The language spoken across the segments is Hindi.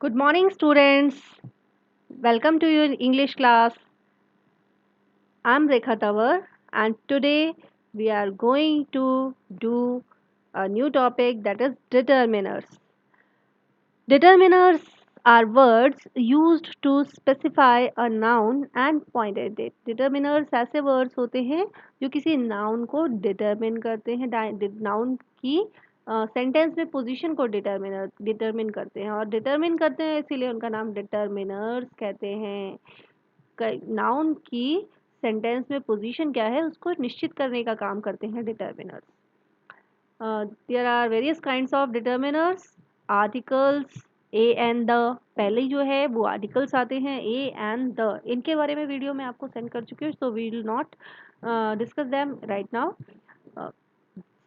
Good morning, students. Welcome to your English class. I'm Rekha Tawar, and today we are going to do a new topic that is determiners. Determiners are words used to specify a noun and point at it. Determiners ऐसे words होते हैं जो किसी noun को determine करते हैं, noun की सेंटेंस में पोजीशन को डिटरमिन करते हैं और डिटरमिन करते हैं इसीलिए उनका नाम डिटरमिनर्स कहते हैं। नाउन की सेंटेंस में पोजीशन क्या है उसको निश्चित करने का काम करते हैं determiners. There are various kinds of determiners. Articles a and the, पहले जो है वो आर्टिकल्स आते हैं ए एंड द, इनके बारे में वीडियो मैं आपको सेंड कर चुकी हूँ, so we will not discuss them right now.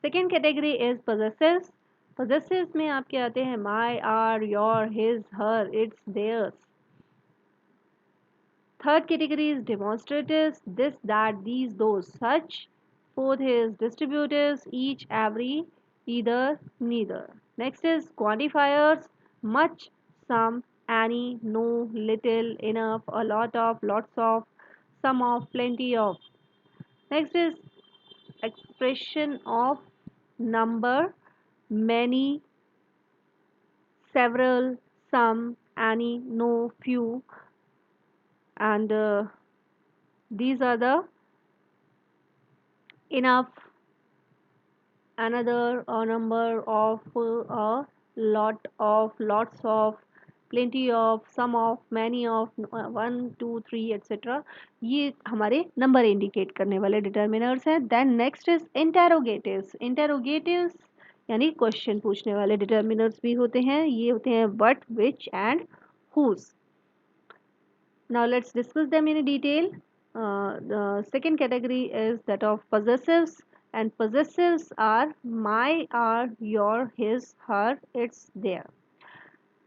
Second category is possessives। possessives में आपके आते हैं my, our, your, his, her, its, theirs. Third category is demonstratives, this, that, these, those, such. Fourth is distributives, each, every, either, neither. Next is quantifiers, much, some, any, no, little, enough, a lot of, lots of, some of, plenty of. Next is expression of number, many, several, some, any, no, few, and these are the enough, another, a number of, a lot of, lots of, plenty of, some of, many of, one two three etcetera. ये हमारे नंबर इंडिकेट करने वाले डिटर्मिनर्स हैं। Then next is interrogatives. Interrogatives यानी क्वेश्चन पूछने वाले डिटर्मिनर्स भी होते हैं। ये होते हैं what, which and whose. Now let's discuss them in detail. The second category is that of possessives, and possessives are my, are, your, his, her, its, their.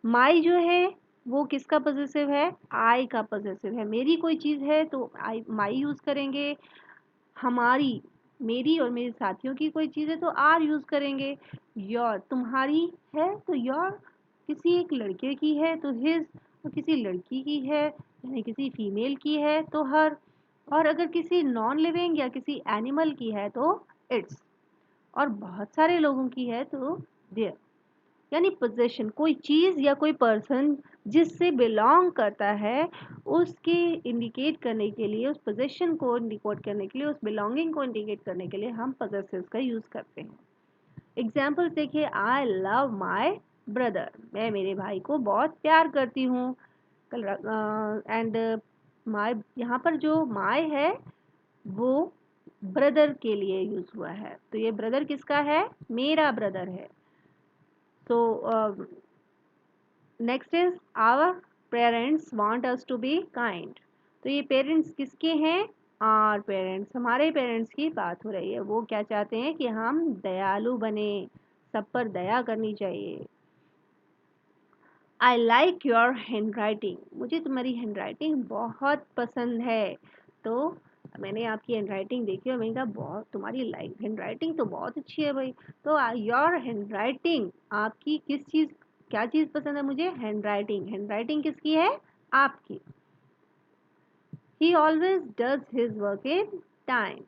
My जो है वो किसका possessive है? I का possessive है। मेरी कोई चीज़ है तो I my यूज़ करेंगे। हमारी, मेरी और मेरे साथियों की कोई चीज़ है तो आर यूज़ करेंगे। योर, तुम्हारी है तो योर, किसी एक लड़के की है तो हिज, और किसी लड़की की है यानी किसी फीमेल की है तो हर, और अगर किसी नॉन लिविंग या किसी एनिमल की है तो इट्स, और बहुत सारे लोगों की है तो देयर। यानी पोजेशन, कोई चीज़ या कोई पर्सन जिससे बिलोंग करता है उसके इंडिकेट करने के लिए, उस पोजेशन को इंडिकेट करने के लिए, उस बिलोंगिंग को इंडिकेट करने के लिए हम पोजेसिव्स का यूज़ करते हैं। एग्जाम्पल्स देखिए, आई लव माई ब्रदर, मैं मेरे भाई को बहुत प्यार करती हूँ। एंड माई, यहाँ पर जो माई है वो ब्रदर के लिए यूज़ हुआ है, तो ये ब्रदर किसका है? मेरा ब्रदर है। तो next is our parents want us to be kind, तो ये पेरेंट्स किसके हैं? आर पेरेंट्स, हमारे पेरेंट्स की बात हो रही है। वो क्या चाहते हैं कि हम दयालु बने, सब पर दया करनी चाहिए। I like your hand writing, मुझे तुम्हारी हैंड राइटिंग बहुत पसंद है। तो मैंने आपकी हैंड राइटिंग देखी और मैंने कहा बहुत, तुम्हारी हैंड राइटिंग तो बहुत अच्छी है भाई। तो योर हैंड राइटिंग, आपकी किस चीज़, क्या चीज़ पसंद है मुझे? Hand writing. हैंड राइटिंग किसकी है? आपकी। ही always does his work in time.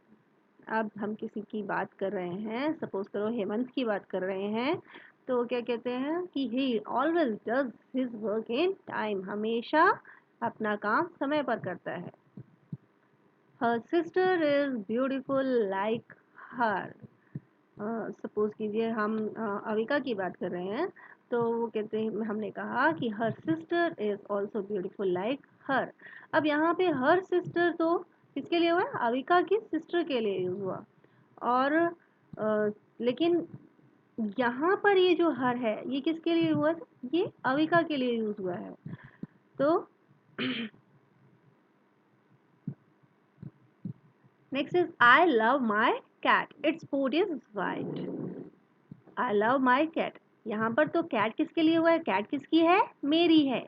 अब हम किसी की बात कर रहे हैं, सपोज करो हेमंत की बात कर रहे हैं, तो क्या कहते हैं कि ही always does his work in time, हमेशा अपना काम समय पर करता है। हर sister is beautiful like her. Suppose कीजिए हम अविका की बात कर रहे हैं, तो वो कहते हैं, हमने कहा कि her sister is also beautiful like her. अब यहाँ पे हर सिस्टर तो किसके लिए हुआ? अविका की सिस्टर के लिए यूज हुआ। और लेकिन यहाँ पर ये जो हर है ये किसके लिए हुआ? ये अविका के लिए यूज हुआ है। तो next is I love my cat, its coat is white. I love my cat, यहाँ पर तो कैट किसके लिए हुआ है? कैट किसकी है? मेरी है।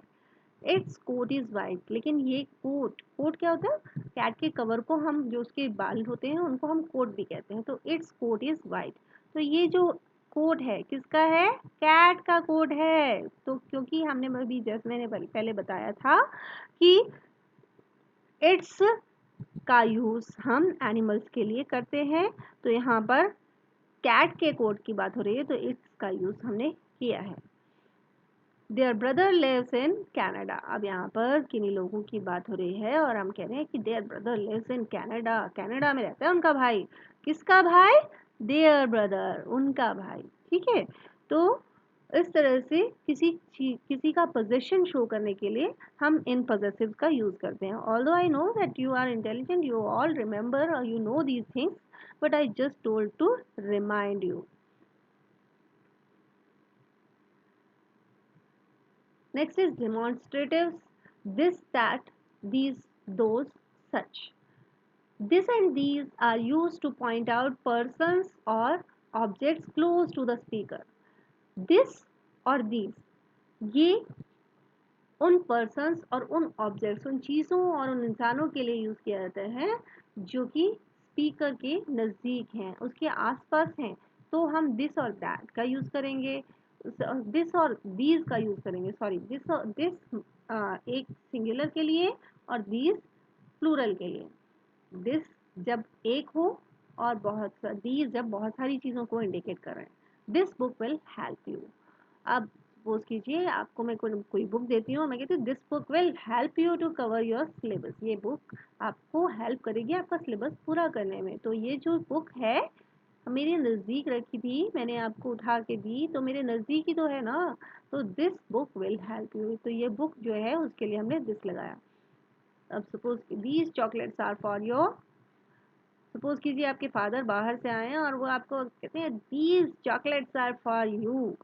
इट्स कोट इज वाइट, लेकिन ये कोट, कोट क्या होता है? कैट के कवर को हम, जो उसके बाल होते हैं उनको हम कोट भी कहते हैं। तो इट्स कोट इज वाइट, तो ये जो कोट है, किसका है? कैट का कोट है। तो क्योंकि हमने अभी जस्ट मैंने पहले बताया था कि इट्स का यूज हम एनिमल्स के लिए करते हैं, तो यहाँ पर कैट के कोट की बात हो रही है तो इट्स का यूज हमने किया है। Their brother lives in Canada. अब यहाँ पर किन्हीं लोगों की बात हो रही है और हम कह रहे हैं कि their brother lives in Canada, Canada में रहता है उनका भाई। किसका भाई? देयर ब्रदर, उनका भाई। ठीक है, तो इस तरह से किसी का पोजीशन शो करने के लिए हम इन पोजेसिव का यूज करते हैं। Although I know that you are intelligent, you all remember और you know these things, but I just told to remind you. Next is demonstratives: this, that, these, those, such. This and these are used to point out persons or objects close to the speaker. This और these ये उन persons और उन objects, उन चीज़ों और उन इंसानों के लिए यूज़ किया जाता है जो कि स्पीकर के नज़दीक हैं, उसके आसपास हैं। तो हम दिस और दैट का यूज़ करेंगे, दिस और दीज का यूज़ करेंगे। सॉरी, दिस और दिस एक सिंगुलर के लिए और दीज प्लूरल के लिए। दिस जब एक हो और दीज जब बहुत सारी चीज़ों को इंडिकेट कर रहे हैं। This book will help you. अब सपोज कीजिए आपको मैं कोई बुक देती हूँ, मैं कहती हूँ this book will help you to cover your syllabus. ये बुक आपको हेल्प करेगी आपका सिलेबस पूरा करने में। तो ये जो बुक है मेरे नज़दीक रखी थी, मैंने आपको उठा के दी, तो मेरे नज़दीक ही तो है ना। तो this book will help you, तो ये बुक जो है उसके लिए हमने दिस लगाया। अब suppose these chocolates are for your, suppose कीजिए आपके फादर बाहर से आए हैं और वो आपको कहते हैं these chocolates are for you,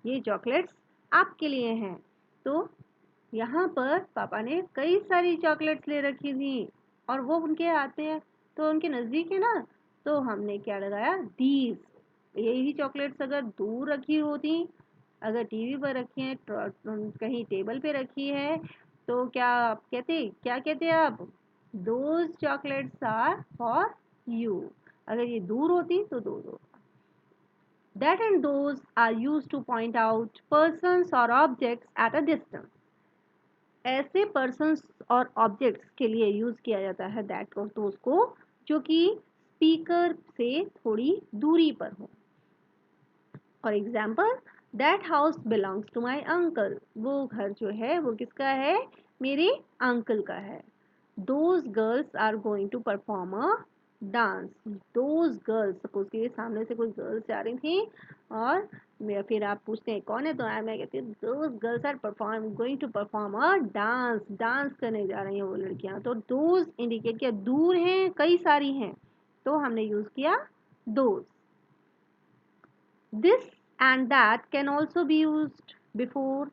ये चॉकलेट्स आपके लिए हैं। तो यहाँ पर पापा ने कई सारी चॉकलेट्स ले रखी थी और वो उनके आते हैं तो उनके नज़दीक है ना, तो हमने क्या लगाया? दीज। यही चॉकलेट्स अगर दूर रखी होती, अगर टीवी पर रखी है, कहीं टेबल पे रखी है, तो क्या कहते आप? Those chocolates are for you. अगर ये दूर होती तो दो दो। That and those are used to point out persons or objects at a distance. ऐसे persons और objects के लिए यूज किया जाता है that और those को जो कि स्पीकर से थोड़ी दूरी पर हो। For example, that house belongs to my uncle. वो घर जो है वो किसका है? मेरे अंकल का है। Those girls are going to perform a dance. Those girls, suppose कीजिए सामने से कोई गर्ल्स जा रही थी और फिर आप पूछते हैं कौन है, तो मैं कहती हूँ those girls are going to perform a dance. Dance करने जा रही हैं वो लड़कियां। तो दोज इंडिकेट किया, दूर हैं, कई सारी हैं, तो हमने यूज किया those. This and that can also be used before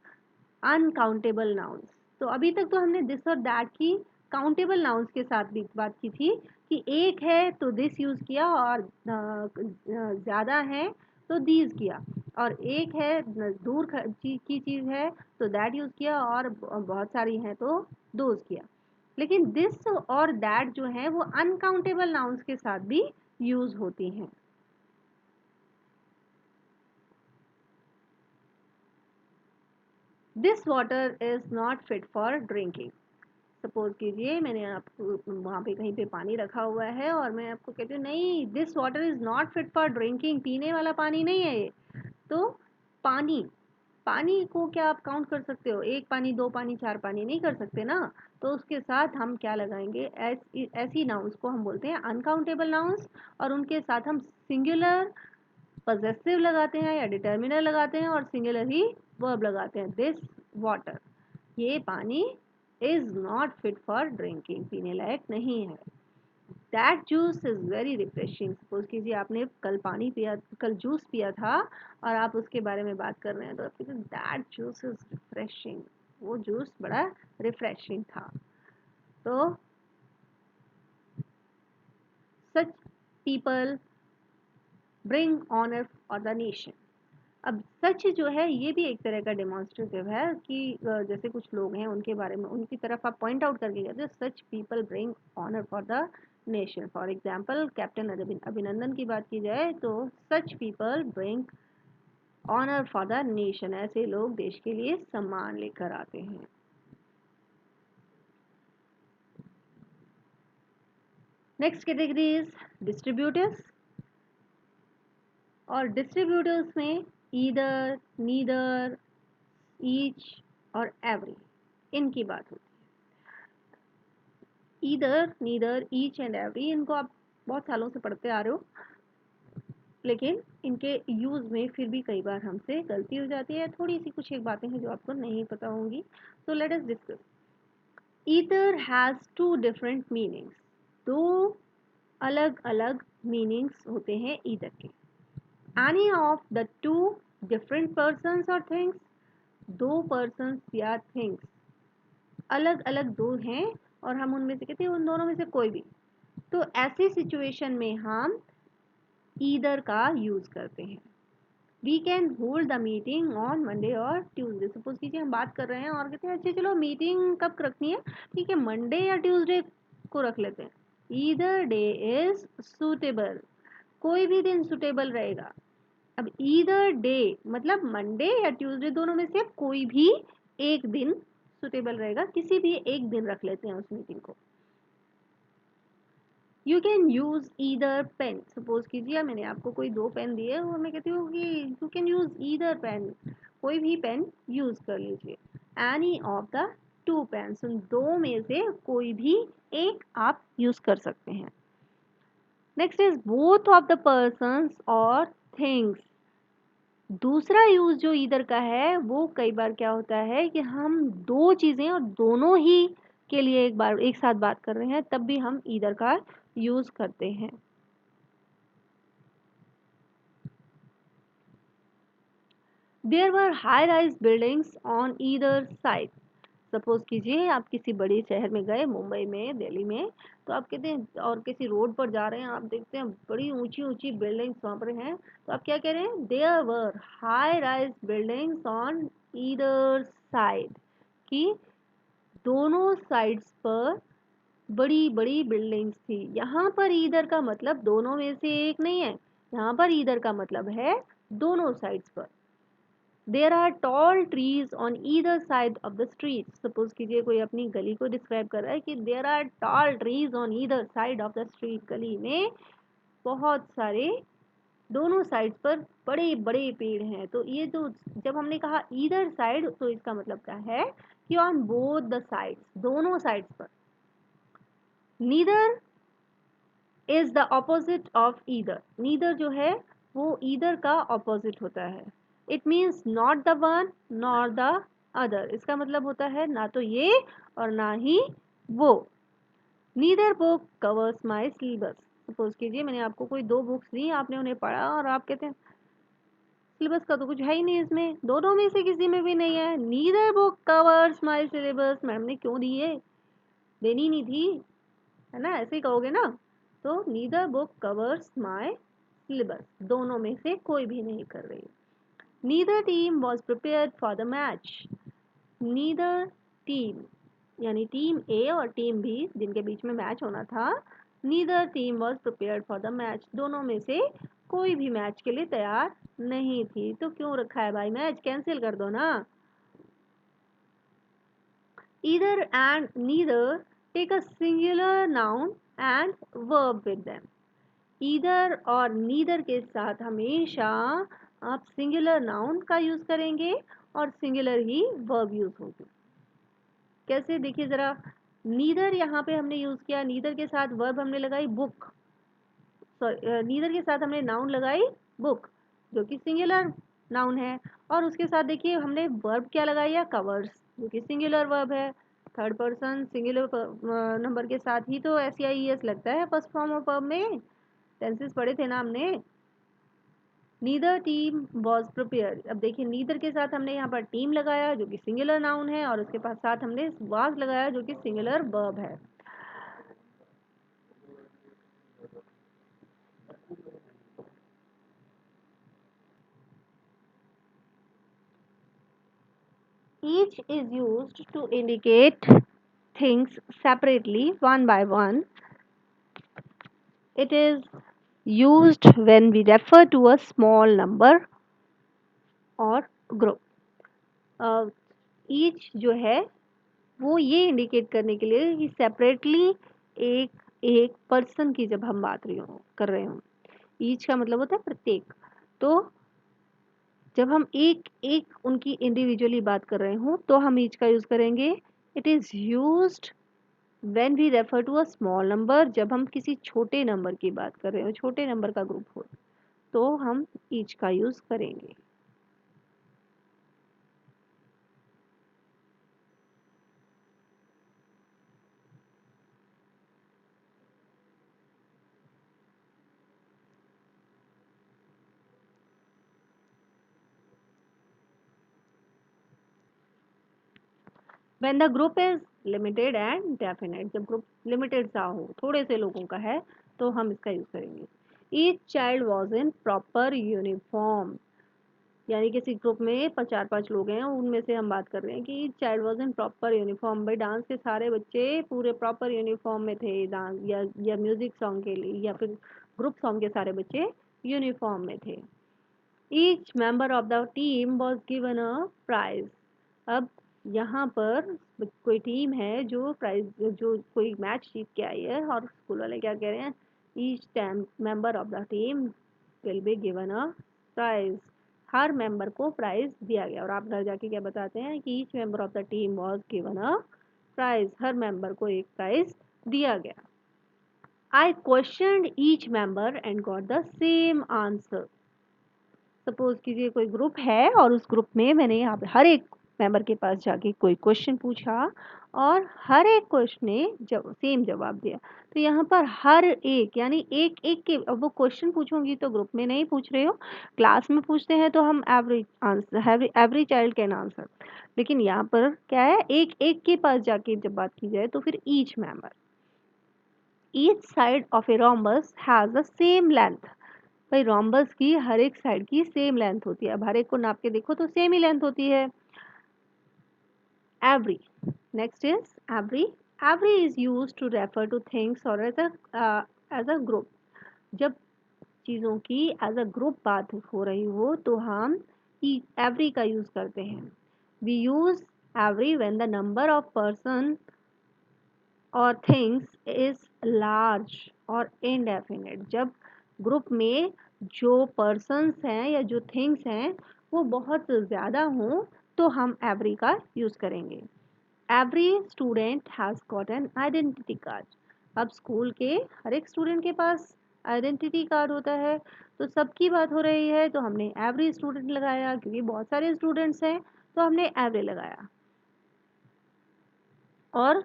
uncountable nouns. तो अभी तक तो हमने this और that की countable nouns के साथ भी बात की थी कि एक है तो this यूज किया और ज़्यादा है तो these किया, और एक है दूर की चीज़ है तो that यूज किया और बहुत सारी हैं तो those किया। लेकिन this और that जो है वो uncountable nouns के साथ भी यूज होती हैं। This water is not fit for drinking. Suppose कीजिए मैंने आपको वहाँ पे कहीं पे पानी रखा हुआ है और मैं आपको कहती हूँ नहीं, this water is not fit for drinking, पीने वाला पानी नहीं है ये। तो पानी, पानी को क्या आप काउंट कर सकते हो? एक पानी, दो पानी, चार पानी नहीं कर सकते ना। तो उसके साथ हम क्या लगाएंगे? ऐसी नाउन्स को हम बोलते हैं अनकाउंटेबल नाउन्स, और उनके साथ हम सिंगुलर पजेसिव लगाते हैं या डिटर्मिनर लगाते हैं और सिंगुलर ही वर्ब लगाते हैं। दिस वाटर, ये पानी, is not fit for drinking, पीने लायक नहीं है। That juice is very refreshing. Suppose कीजिए आपने कल पानी पिया, कल जूस पिया था और आप उसके बारे में बात कर रहे हैं, तो आप कहते हैं दैट जूस इज रिफ्रेशिंग, वो जूस बड़ा रिफ्रेशिंग था। तो such people bring honour for the nation. अब सच जो है ये भी एक तरह का डेमोन्स्ट्रेटिव है कि जैसे कुछ लोग हैं उनके बारे में, उनकी तरफ आप पॉइंट आउट करके कहते हो such people bring honour for the nation. For example captain Abhinandan की बात की जाए तो such people bring honour for the nation, ऐसे लोग देश के लिए सम्मान लेकर आते हैं। नेक्स्ट कैटेगरी इज डिस्ट्रीब्यूटर्स, और डिस्ट्रीब्यूटर्स में ईदर, नीदर, ईच और एवरी, इनकी बात होती है। Either, neither, each and every, इनको आप बहुत सालों से पढ़ते आ रहे हो, लेकिन इनके यूज में फिर भी कई बार हमसे गलती हो जाती है। थोड़ी सी कुछ एक बातें हैं जो आपको नहीं पता होंगी, तो let us discuss. Either has two different meanings, दो अलग अलग मीनिंग्स होते हैं ईदर के। Any of the two different persons और थिंग्स, दो पर्सन्स या थिंग्स अलग अलग दो हैं और हम उनमें से कहते हैं उन दोनों में से कोई भी, तो ऐसी सिचुएशन में हम ईदर का यूज करते हैं। We can hold the meeting on Monday और ट्यूसडे। सपोज कीजिए हम बात कर रहे हैं और कहते हैं अच्छा चलो मीटिंग कब रखनी है, ठीक है मंडे या ट्यूसडे को रख लेते हैं। ईदर डे इज सुटेबल, कोई भी दिन सुटेबल रहेगा। अब ईदर डे मतलब मंडे या ट्यूसडे, दोनों में से कोई भी एक दिन सुटेबल रहेगा, किसी भी एक दिन रख लेते हैं उस मीटिंग को। You can use either pen, suppose कीजिए मैंने आपको कोई दो पेन दिए और मैं कहती हूँ कि you can use either pen, कोई भी पेन यूज कर लीजिए। Any of the two pens, उन दो में से कोई भी एक आप यूज कर सकते हैं। Next is both of the persons और थिंग्स। दूसरा यूज जो ईदर का है वो कई बार क्या होता है कि हम दो चीजें और दोनों ही के लिए एक बार एक साथ बात कर रहे हैं, तब भी हम ईदर का यूज करते हैं। There were high rise buildings on either side. Suppose कीजिए आप किसी बड़े शहर में गए, मुंबई में, दिल्ली में, तो आप कहते हैं और किसी रोड पर जा रहे हैं, आप देखते हैं बड़ी ऊंची ऊंची बिल्डिंग्स वहां पर हैं, तो आप क्या कह रहे हैं, there were high rise buildings on either side, कि दोनों साइड्स पर बड़ी बड़ी बिल्डिंग्स थी। यहाँ पर ईदर का मतलब दोनों में से एक नहीं है, यहाँ पर ईदर का मतलब है दोनों साइड्स पर। There are tall trees on either side of the street. Suppose कीजिए कोई अपनी गली को डिस्क्राइब कर रहा है कि there are tall trees on either side of the street, गली में बहुत सारे दोनों साइड्स पर बड़े बड़े पेड़ हैं। तो ये जो जब हमने कहा ईदर साइड, तो इसका मतलब क्या है कि ऑन बोथ द साइड्स, दोनों साइड्स पर। Neither is the opposite of either, neither जो है वो ईदर का ऑपोजिट होता है। It means not the one nor the other, इसका मतलब होता है ना तो ये और ना ही वो। नीदर बुक कवर्स माई सिलेबस। सपोज कीजिए मैंने आपको कोई दो बुक्स दी, आपने उन्हें पढ़ा और आप कहते हैं सिलेबस का तो कुछ है ही नहीं इसमें, दोनों में से किसी में भी नहीं है। नीदर बुक कवर्स माई सिलेबस, मैम ने क्यों दी है, देनी नहीं थी, है ना, ऐसे ही कहोगे ना। तो नीदर बुक कवर्स माई सिलेबस, दोनों में से कोई भी नहीं कर रही। Neither team was prepared for the match. Neither team यानी टीम ए और टीम बी जिनके बीच में मैच होना था, neither team was prepared for the match, दोनों में से कोई भी मैच के लिए तैयार नहीं थी। तो क्यों रखा है भाई, मैच कैंसिल कर दो ना। Either and neither take a singular noun and verb with them. Either और नीदर के साथ हमेशा आप सिंगुलर नाउन का यूज करेंगे और सिंगुलर ही वर्ब यूज होगी। कैसे, देखिए जरा, नीदर यहाँ पे हमने यूज किया, नीदर के साथ वर्ब हमने लगाई बुक, सॉरी नीदर के साथ हमने नाउन लगाई बुक जो कि सिंगुलर नाउन है, और उसके साथ देखिए हमने वर्ब क्या लगाया, कवर्स, जो कि सिंगुलर वर्ब है। थर्ड पर्सन सिंगुलर नंबर के साथ ही तो एस या ई एस लगता है फर्स्ट फॉर्म ऑफ वर्ब में, टेंसेस पढ़े थे ना हमने। नीदर टीम वॉज प्रिपेयर, अब देखिए नीदर के साथ हमने यहाँ पर टीम लगाया जो कि सिंगुलर नाउन है, और उसके पास साथ हमने वाज लगाया जो कि सिंगुलर वर्ब है। Each is used to indicate things separately one by one. It is used when we refer to a small number और ग्रुप। ईच जो है वो ये इंडिकेट करने के लिए कि सेपरेटली एक एक पर्सन की जब हम बात रही हो कर रहे हो, ईच का मतलब होता है प्रत्येक। तो जब हम एक एक उनकी इंडिविजुअली बात कर रहे हो तो हम ईच का यूज करेंगे। It is used when we refer to a small number, जब हम किसी छोटे नंबर की बात कर रहे हो, छोटे नंबर का ग्रुप हो, तो हम ईच का यूज करेंगे। When the group is limited and definite, जब ग्रुप लिमिटेड सा हो, थोड़े से लोगों का है, तो हम इसका यूज करेंगे। Each child was in proper uniform, यानी किसी ग्रुप में चार पांच लोग हैं, उनमें से हम बात कर रहे हैं कि child was in proper uniform, भाई डांस के सारे बच्चे पूरे प्रॉपर यूनिफॉर्म में थे, डांस या म्यूजिक सॉन्ग के लिए या फिर ग्रुप सॉन्ग के सारे बच्चे यूनिफॉर्म में थे। Each member of the team was given a prize. अब यहाँ पर कोई टीम है जो प्राइज, जो कोई मैच जीत के आई है, और स्कूल वाले क्या कह रहे हैं, each member of the team will be given a prize, हर मेंबर को प्राइज दिया गया। और आप घर जाके क्या बताते हैं कि each member of the team was given a prize, हर मेंबर को एक प्राइज दिया गया। I questioned each member and got the same answer. Suppose कीजिए कोई ग्रुप है और उस ग्रुप में मैंने यहाँ पे हर एक मेंबर के पास जाके कोई क्वेश्चन पूछा और हर एक क्वेश्चन ने जब सेम जवाब दिया, तो यहाँ पर हर एक यानी एक एक के, अब वो क्वेश्चन पूछूंगी तो ग्रुप में नहीं पूछ रहे हो, क्लास में पूछते हैं तो हम every answer, every child can answer, लेकिन यहाँ पर क्या है, एक एक के पास जाके जब बात की जाए तो फिर each member, each side of A rhombus has the same length. भाई रोम्बस की हर एक साइड की सेम लेंथ होती है, अब हर एक को नाप के देखो तो सेम ही लेंथ होती है। Every, next is every. Every is use to refer to things और एज अ ग्रुप, जब चीज़ों की एज अ ग्रुप बात हो रही हो तो हम एवरी का यूज करते हैं। We use every when the number of person और थिंग्स इज लार्ज और इनडेफिनेट, जब ग्रुप में जो पर्सन्स हैं या जो थिंग्स हैं वो बहुत ज़्यादा हों तो हम एवरी का यूज़ करेंगे। Every student has got an identity card. अब स्कूल के हर एक स्टूडेंट के पास आइडेंटिटी कार्ड होता है, तो सबकी बात हो रही है तो हमने एवरी स्टूडेंट लगाया, क्योंकि बहुत सारे स्टूडेंट्स हैं तो हमने एवरी लगाया। और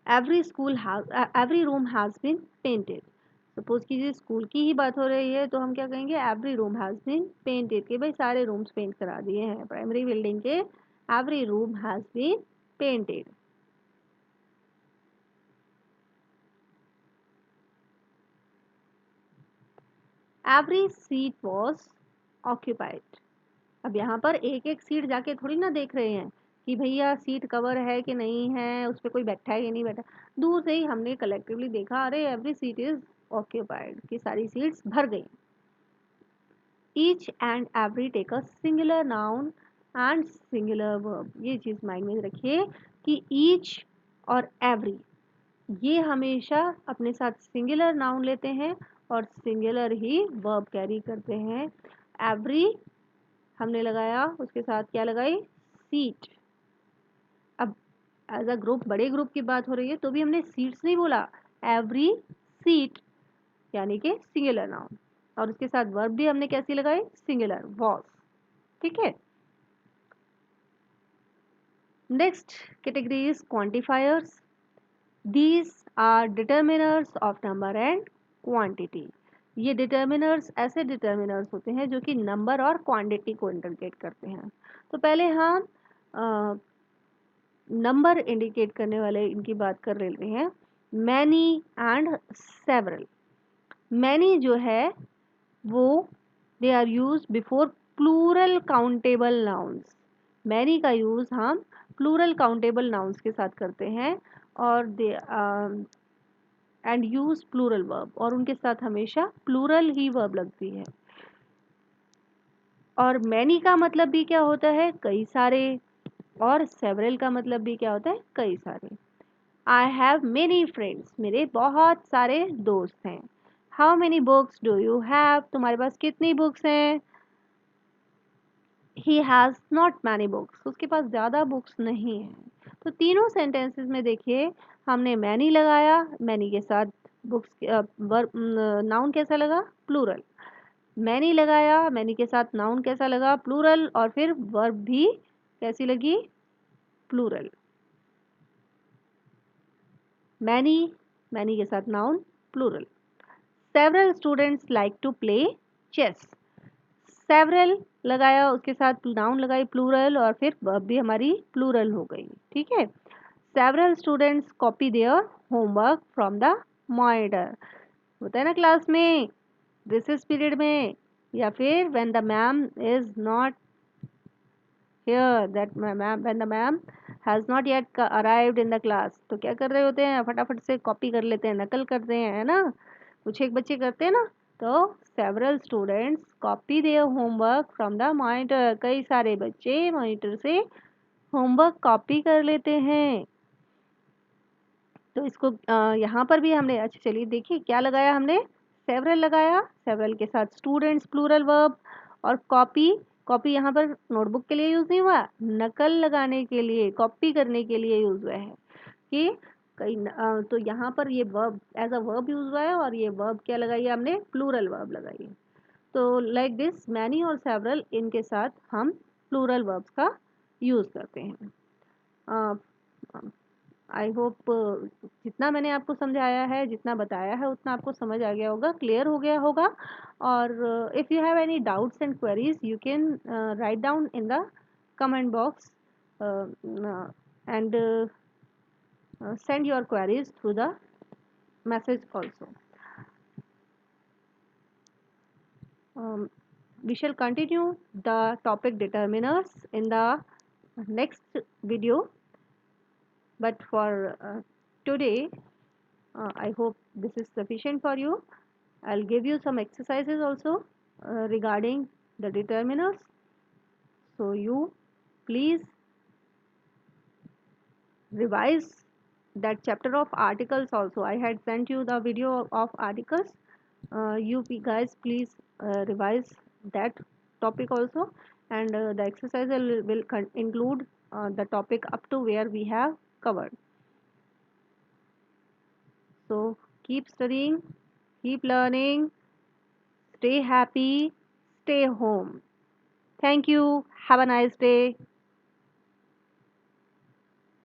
every room has been painted। Suppose कीजिए स्कूल की ही बात हो रही है तो हम क्या कहेंगे, every room has been painted, कि भाई सारे रूम्स पेंट करा दिए हैं प्राइमरी बिल्डिंग के, every room has been painted. Every seat was occupied. अब यहाँ पर एक एक सीट जाके थोड़ी ना देख रहे हैं कि भैया सीट कवर है कि नहीं है, उस पर कोई बैठा है कि नहीं बैठा, दूर से ही हमने कलेक्टिवली देखा, अरे एवरी सीट इज ऑक्यूपाइड, कि सारी सीट्स भर गई। Each and every take a singular noun and singular verb, ये चीज़ माइंड में रखिए कि ईच और एवरी ये हमेशा अपने साथ सिंगुलर नाउन लेते हैं और सिंगुलर ही वर्ब कैरी करते हैं। एवरी हमने लगाया, उसके साथ क्या लगाई, सीट। अब एज अ ग्रुप, बड़े ग्रुप की बात हो रही है तो भी हमने सीट्स नहीं बोला, एवरी सीट यानी कि सिंगुलर नाउन, और उसके साथ वर्ब भी हमने कैसी लगाई, सिंगुलर, वॉज। ठीक है। Next category is quantifiers. These are determiners of number and quantity. ये डिटर्मिनर्स ऐसे डिटर्मिनर्स होते हैं जो कि नंबर और क्वांटिटी को इंडिकेट करते हैं। तो पहले हम नंबर इंडिकेट करने वाले इनकी बात कर लेते हैं, मैनी एंड सेवरल। मैनी जो है वो they are use before plural countable nouns. Many का यूज हम प्लूरल काउंटेबल नाउन्स के साथ करते हैं, और they and use plural verb, और उनके साथ हमेशा प्लूरल ही वर्ब लगती है। और मैनी का मतलब भी क्या होता है, कई सारे, और सेवरल का मतलब भी क्या होता है, कई सारे। आई हैव मेनी फ्रेंड्स, मेरे बहुत सारे दोस्त हैं। How many books do you have, तुम्हारे पास कितनी बुक्स हैं। He has not many books, उसके पास ज़्यादा बुक्स नहीं है। तो तीनों सेंटेंसेस में देखिए हमने मैनी लगाया, मैनी के साथ बुक्स, वर्ब, नाउन कैसा लगा, प्लूरल। मैनी लगाया, मैनी के साथ नाउन कैसा लगा, प्लूरल, और फिर वर्ब भी कैसी लगी, प्लूरल। मैनी, मैनी के साथ noun, plural. Several students like to play chess, several लगाया, उसके साथ नाउन लगाई प्लूरल, और फिर वर्ब भी हमारी प्लूरल हो गई, ठीक है। Several students copy their homework from the monitor, होता है ना क्लास में, रिसेस पीरियड में, या फिर when the ma'am is not here, that ma'am, when the ma'am has not yet arrived in the class, तो क्या कर रहे होते हैं, फटाफट से कॉपी कर लेते हैं, नकल करते हैं, है ना, कुछ एक बच्चे करते हैं ना। तो several students copy their homework from the monitor, कई सारे बच्चे मॉनिटर से होमवर्क कॉपी कर लेते हैं। तो इसको यहाँ पर भी हमने, अच्छा चलिए देखिए क्या लगाया हमने, सेवरल लगाया, सेवरल के साथ स्टूडेंट्स प्लूरल वर्ब, और कॉपी, कॉपी यहाँ पर नोटबुक के लिए यूज नहीं हुआ, नकल लगाने के लिए, कॉपी करने के लिए यूज हुआ है कि कई तो यहाँ पर ये verb as a verb use हुआ है, और ये वर्ब क्या लगाई है हमने, प्लूरल वर्ब लगाई है। तो लाइक दिस मैनी और सेवरल, इनके साथ हम प्लूरल वर्ब्स का यूज करते हैं। आई होप जितना मैंने आपको समझाया है, जितना बताया है, उतना आपको समझ आ गया होगा, क्लियर हो गया होगा। और if you have any doubts and queries, you can write down in the comment box and send your queries through the message also. um, we shall continue the topic determiners in the next video, but for today, I hope this is sufficient for you. I'll give you some exercises also regarding the determiners. So you please revise that chapter of articles also. I had sent you the video of articles. Guys please revise that topic also, and the exercise will include the topic up to where we have covered. So keep studying, keep learning, stay happy, stay home. Thank you. Have a nice day.